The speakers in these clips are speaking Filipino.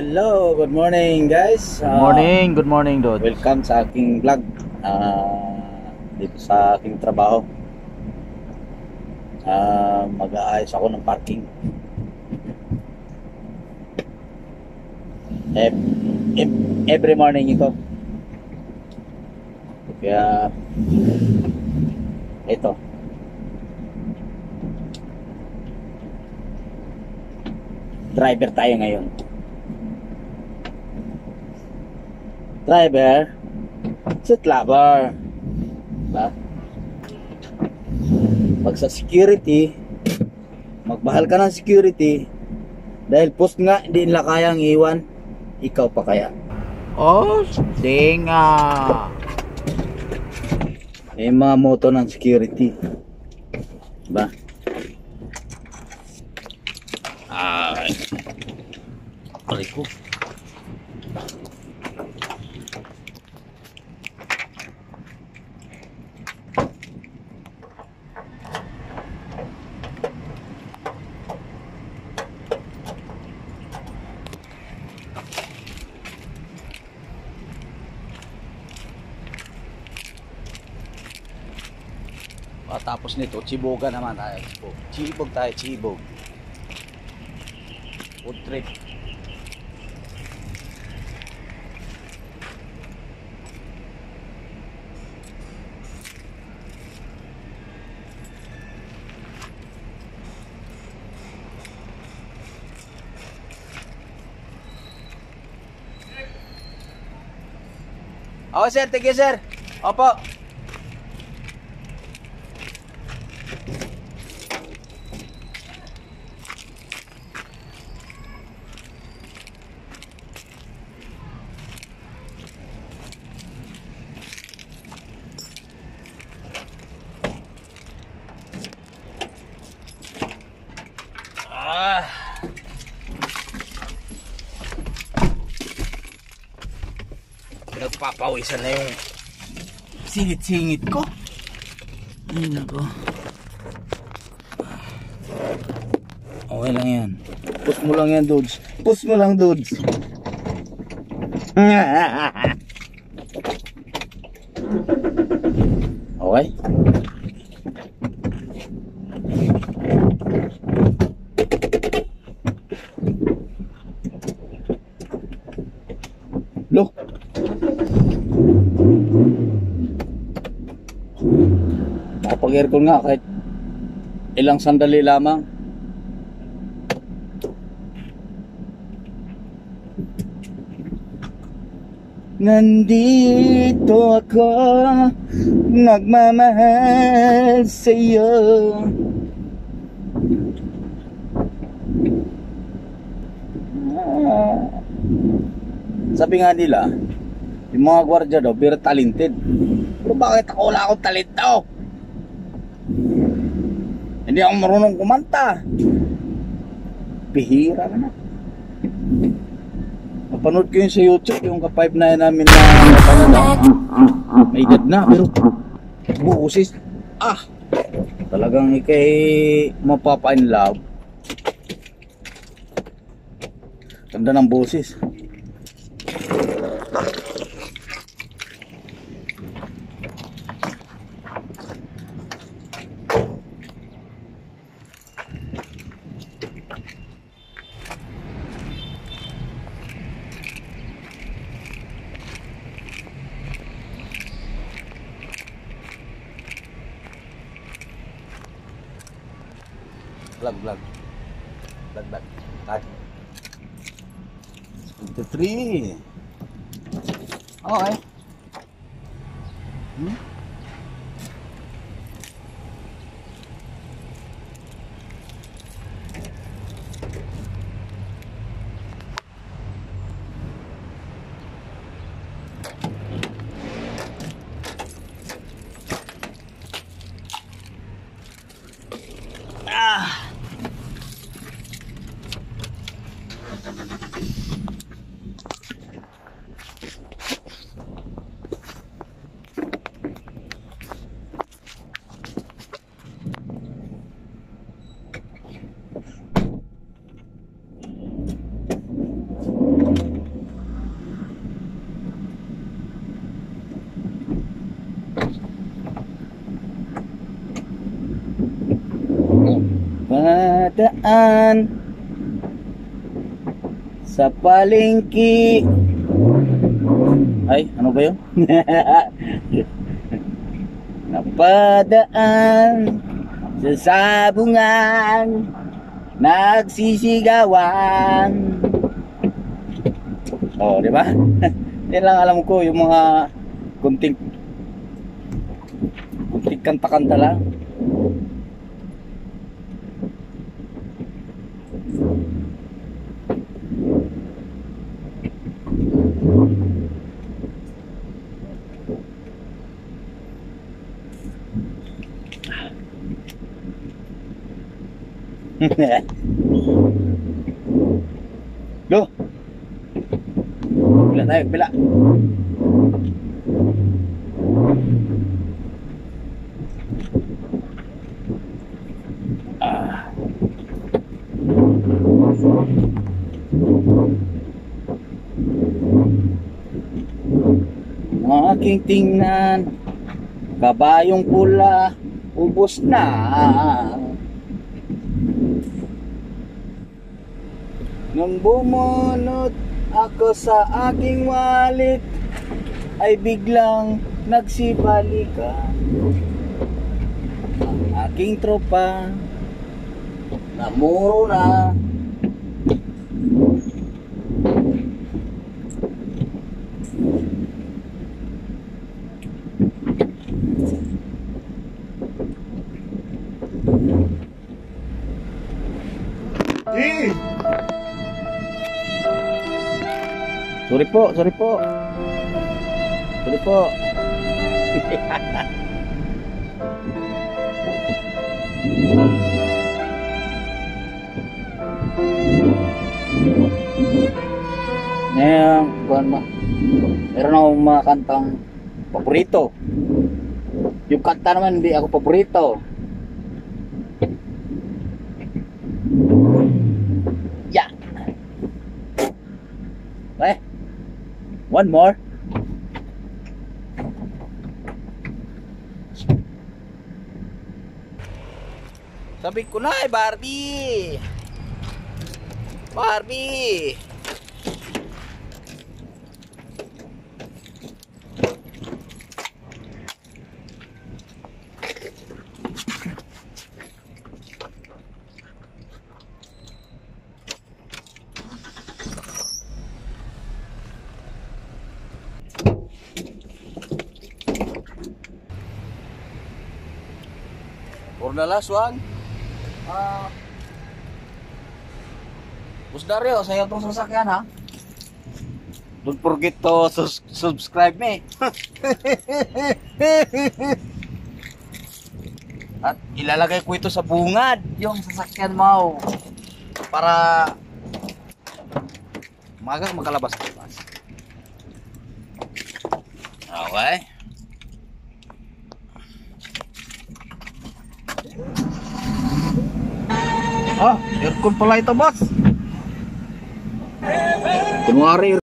Hello, good morning guys. Good morning, Dod. Welcome sa aking vlog dito sa aking trabaho. Mag-aayos ako ng parking. Every morning ito. Kaya ito. Driver tayo ngayon. Driver, sit lover. Diba? Pag sa security, magmahal ka ng security, dahil post nga, hindi nila kayang iwan, ikaw pa kaya? Oh, tinga. May mga moto ng security. Diba? Ay. Balik ko. Tapos nito, Chiboga naman tayo. Chibog tayo, Chibog. Food trip. Okay sir, thank you sir. Opo. Nagpapawisan na yung singit-singit ko. Ay nako. Okay lang yan. Push mo lang yan, dudes. Push mo lang, dudes. Okay. Look. Makapag-aircon nga kahit ilang sandali lamang. Nandito ako, nagmamahal sa'yo. Sabi nga nila, yung mga gwardiya daw, very talented. Pero bakit ako wala akong talento? Hindi ako marunong kumanta. Bihira na. Napanood ko yun sa YouTube, yung ka-5 na namin na napanood. May edad na, pero buusis. Talagang ikay mapapa-inlove. Ganda ng boses. Vlog. 23. Okay. napadaan sa palengke. Ay, ano ba yun? Napadaan sa sabungan, nagsisigawan. Oh, di ba? Yan lang alam ko, yung mga kunting kanta-kanta lang. Go. Bila tayo, bila. Aking tingnan, kabayong pula, ubos na. Nung bumunot ako sa aking wallet, ay biglang nagsibalikan ang aking tropa, namuro na. Sorry po, sorry po. Sorry po. Ngayon, buwan ba? Meron akong mga kantang paborito. Yung kanta naman hindi ako paborito. Yeah. Eh, one more. Sabi ko na Barbie. Barbie. For the last one, Boss Dario, sa'yo itong sasakyan ha. Don't forget to subscribe me. At ilalagay ko ito sa bungad, yung sasakyan mo, para magang makalabas sa labas. Okay. Aircon pala ito, boss. Kunwari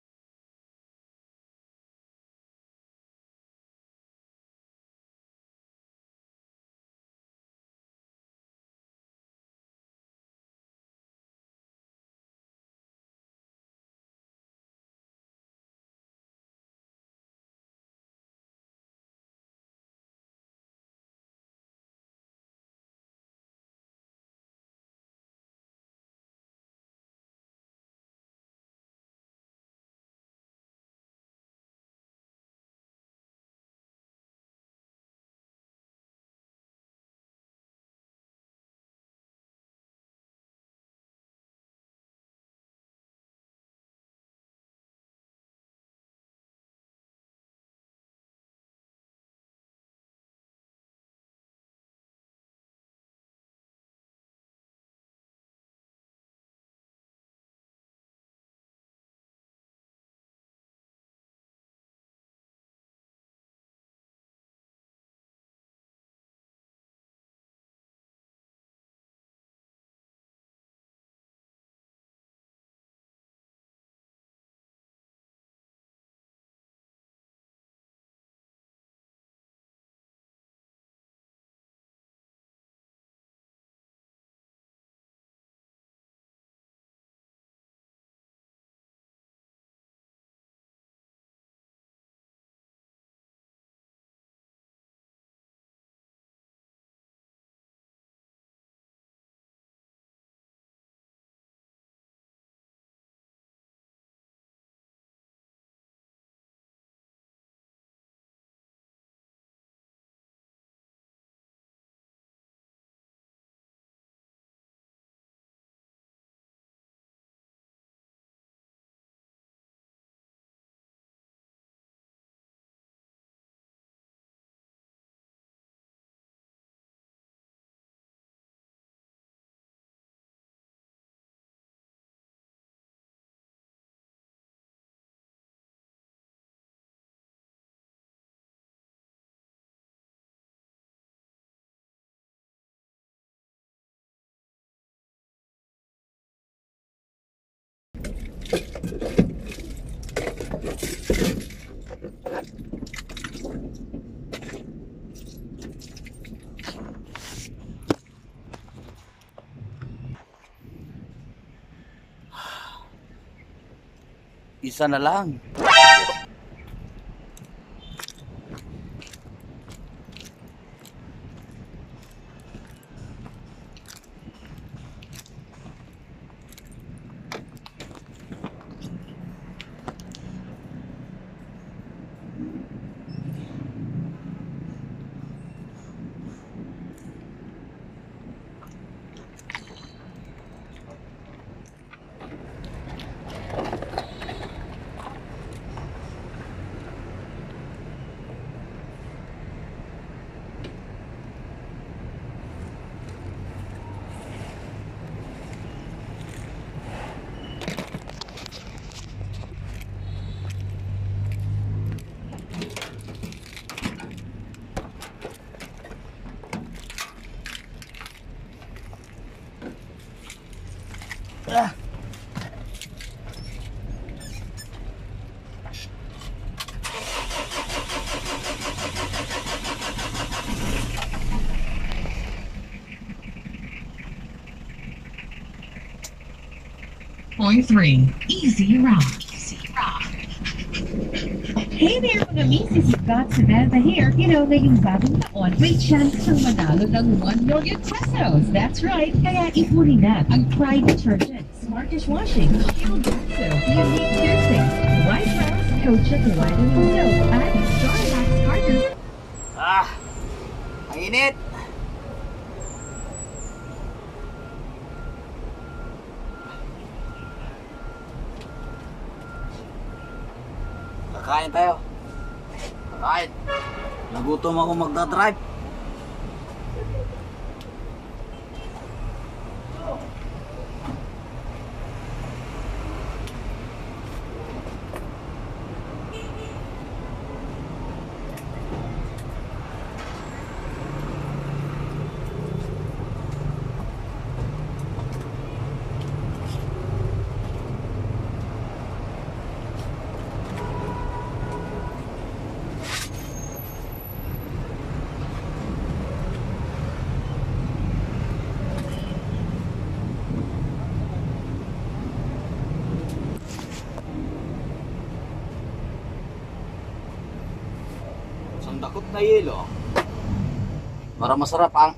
Isa na lang. Ah. Point 3. Easy Rock. Easy Rock. Hey there mga misis, you've got Samantha here. You know, ngayong bagong taon, may chance kang manalo ng 1 million pesos. That's right. Kaya ipuri na ang Pride Detergent, Smart Dishwashing, Shield Soap, Unique Piercing, White Rose, Coach Whitening Soap, at Starlax Carton. Ah! Ang init! Kakain tayo. Kakain. Nagutom ako magdadrive. Dakot na yelo para masarap ang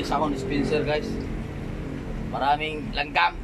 isa akong dispenser guys. Maraming langgam.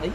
Ay.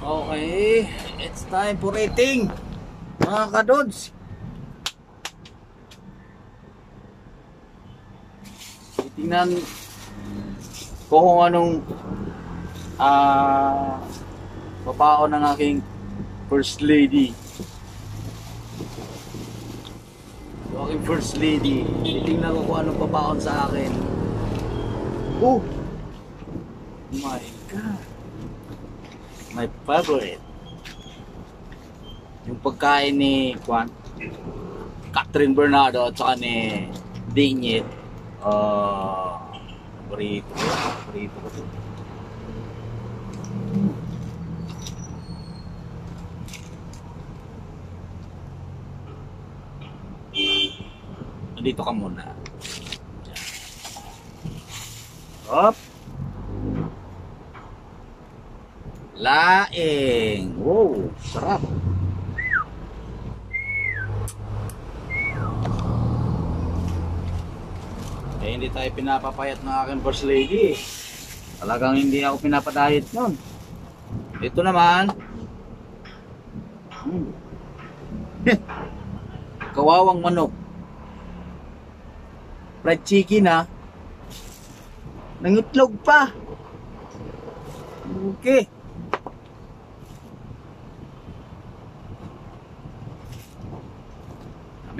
Okay, it's time for eating, mga kadods. Titingnan ko kung anong papaon ng aking first lady. Yung aking first lady, titingnan ko kung anong papaon sa akin. Oh my God, my favorite, yung pagkain ni Catherine Bernardo at saka ni Dingit. Burrito ko to. Nandito ka muna. Hop. Laing. Wow, sarap. Eh, hindi tayo pinapapayat ng aking first lady. Talagang hindi ako pinapadayet nun. Ito naman. Kawawang manok. Fried chicken ha. Nangitlog pa. Okay.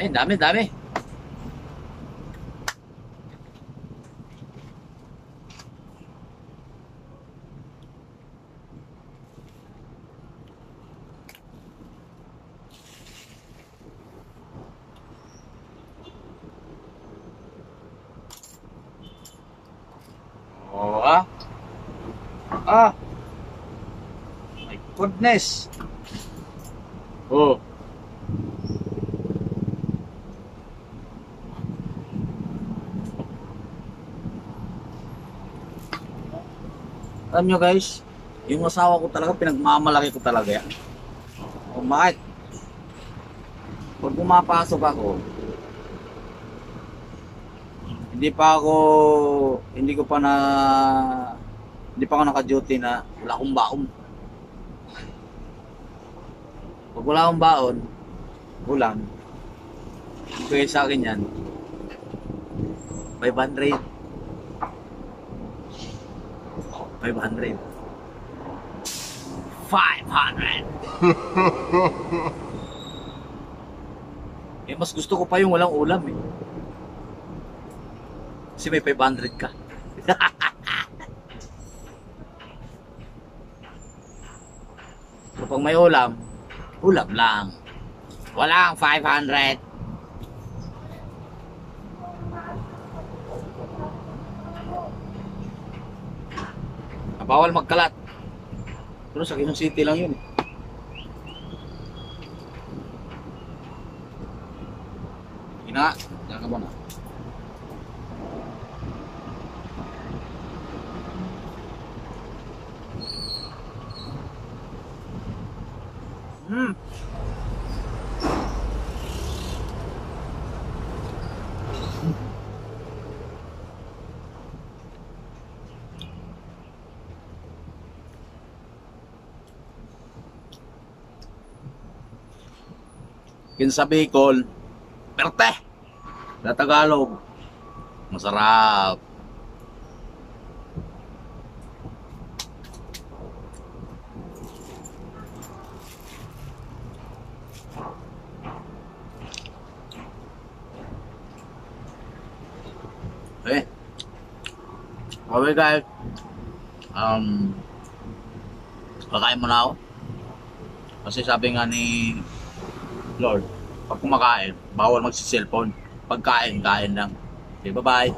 Dami. Goodness. Oh. Alam nyo guys, yung asawa ko talaga, pinagmamalaki ko talaga yan. O bakit? Pag pumapasok ako, hindi pa ako naka-duty na wala akong baon. Pag wala akong baon, ulam, kaya sa akin yan, 500. 500. Eh, mas gusto ko pa yung walang ulam eh. Kasi may 500 ka. So pag may ulam, ulam lang. Walang 500. Bawal magkalat. Pero sa Quezon City lang yun eh. Ina, diyan ka muna. Kinsa Bicol, perte. Sa Tagalog, masarap. Okay guys, kakain muna ako. Kasi sabi nga ni Lord, pag kumakain, bawal magsi-cellphone. Pagkain, kain lang. Okay, bye-bye.